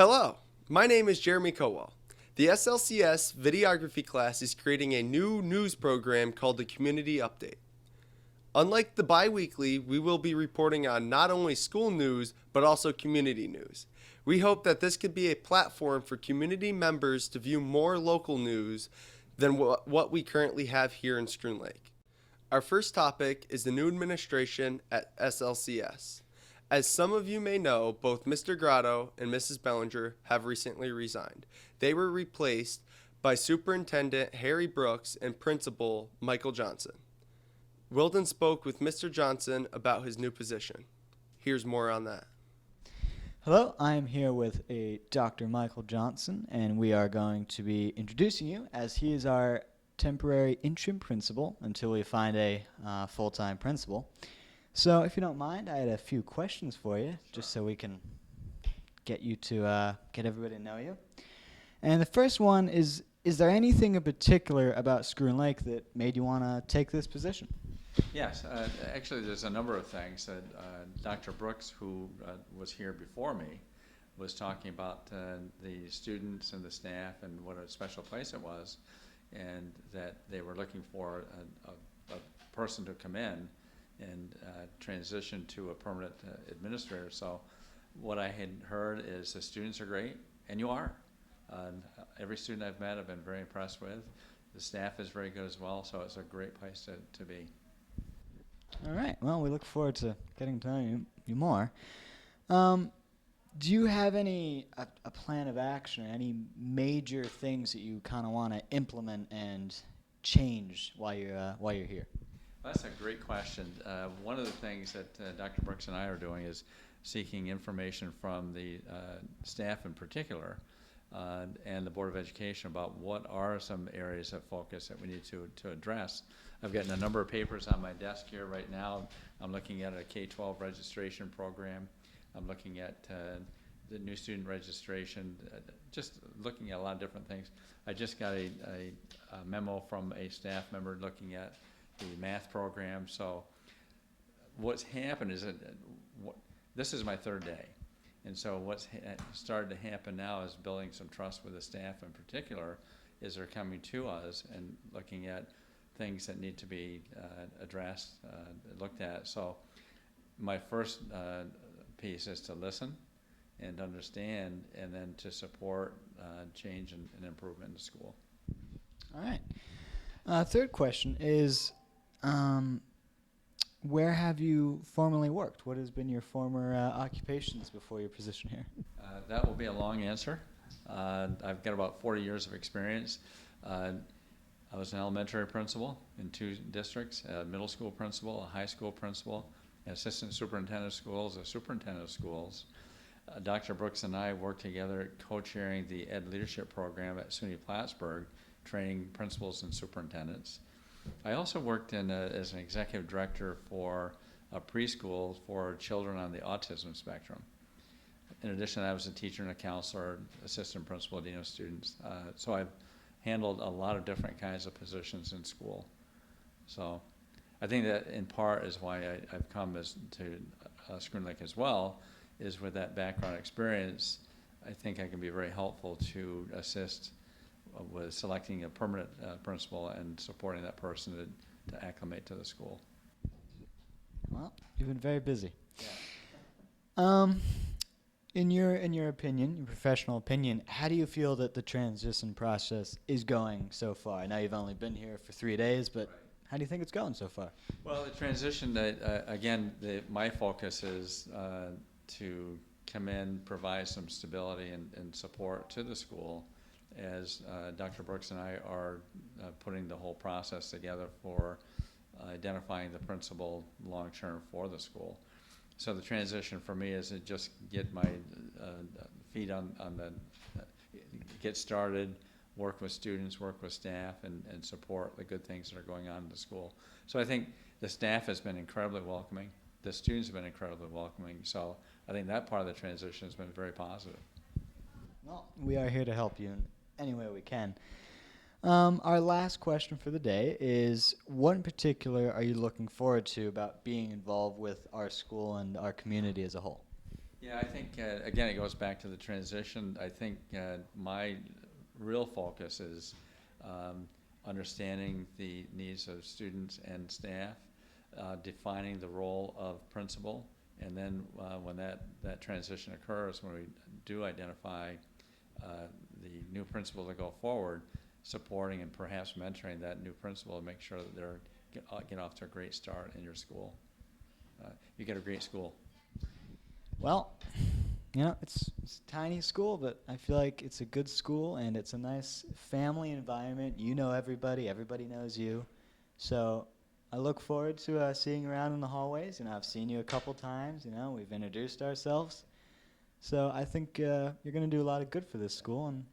Hello, my name is Jeremy Cowell. The SLCS videography class is creating a new news program called the Community Update. Unlike the bi-weekly, we will be reporting on not only school news, but also community news. We hope that this could be a platform for community members to view more local news than what we currently have here in Schroon Lake. Our first topic is the new administration at SLCS. As some of you may know, both Mr. Grotto and Mrs. Bellinger have recently resigned. They were replaced by Superintendent Harry Brooks and Principal Michael Johnson. Wilden spoke with Mr. Johnson about his new position. Here's more on that. Hello, I am here with Dr. Michael Johnson, and we are going to be introducing you as he is our temporary interim principal until we find a full-time principal. So if you don't mind, I had a few questions for you, just so we can get you to get everybody to know you. And the first one is there anything in particular about Schroon Lake that made you want to take this position? Yes, actually there's a number of things that Dr. Brooks, who was here before me, was talking about the students and the staff and what a special place it was, and that they were looking for a person to come in and transition to a permanent administrator. So what I had heard is the students are great, and you are. Every student I've met I've been very impressed with. The staff is very good as well, so it's a great place to be. All right, well, we look forward to getting to know you more. Do you have a plan of action, or any major things that you kind of want to implement and change while you're here? That's a great question. One of the things that Dr. Brooks and I are doing is seeking information from the staff in particular and the Board of Education about what are some areas of focus that we need to address. I've gotten a number of papers on my desk here right now. I'm looking at a K-12 registration program. I'm looking at the new student registration, just looking at a lot of different things. I just got a memo from a staff member looking at the math program. So what's happened is that this is my third day. And so what's started to happen now is building some trust with the staff in particular, is they're coming to us and looking at things that need to be addressed, looked at. So my first piece is to listen and understand, and then to support change and improvement in the school. All right. Third question is, where have you formerly worked? What has been your former occupations before your position here? That will be a long answer. I've got about 40 years of experience. I was an elementary principal in 2 districts, a middle school principal, a high school principal, an assistant superintendent of schools, a superintendent of schools. Dr. Brooks and I worked together co-chairing the Ed Leadership Program at SUNY Plattsburgh, training principals and superintendents. I also worked as an executive director for a preschool for children on the autism spectrum. In addition, I was a teacher and a counselor, assistant principal, dean of students. So I've handled a lot of different kinds of positions in school. So I think that in part is why I've come to Schroon Lake as well, is with that background experience. I think I can be very helpful to assist with selecting a permanent principal and supporting that person to acclimate to the school. Well, you've been very busy. Yeah. In your opinion, your professional opinion, how do you feel that the transition process is going so far? I know you've only been here for 3 days, but how do you think it's going so far? Well, the transition, again, my focus is to come in, provide some stability and support to the school, as Dr. Brooks and I are putting the whole process together for identifying the principal long-term for the school. So the transition for me is to just get my feet on get started, work with students, work with staff, and support the good things that are going on in the school. So I think the staff has been incredibly welcoming. The students have been incredibly welcoming. So I think that part of the transition has been very positive. Well, we are here to help you in any way we can. Our last question for the day is, what in particular are you looking forward to about being involved with our school and our community as a whole? Yeah, I think, again, it goes back to the transition. I think my real focus is understanding the needs of students and staff, defining the role of principal, and then when that transition occurs, when we do identify the new principal to go forward, supporting and perhaps mentoring that new principal to make sure that they're get off to a great start in your school. You get a great school. Well, you know, it's a tiny school, but I feel like it's a good school, and it's a nice family environment. You know everybody. Everybody knows you. So I look forward to seeing you around in the hallways. You know, I've seen you a couple times. You know, we've introduced ourselves. So I think you're going to do a lot of good for this school, and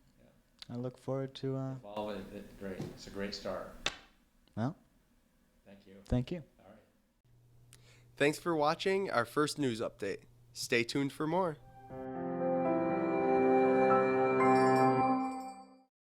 I look forward to... Follow it, great. It's a great start. Well, Thank you. thank you. All right. Thanks for watching our first news update. Stay tuned for more.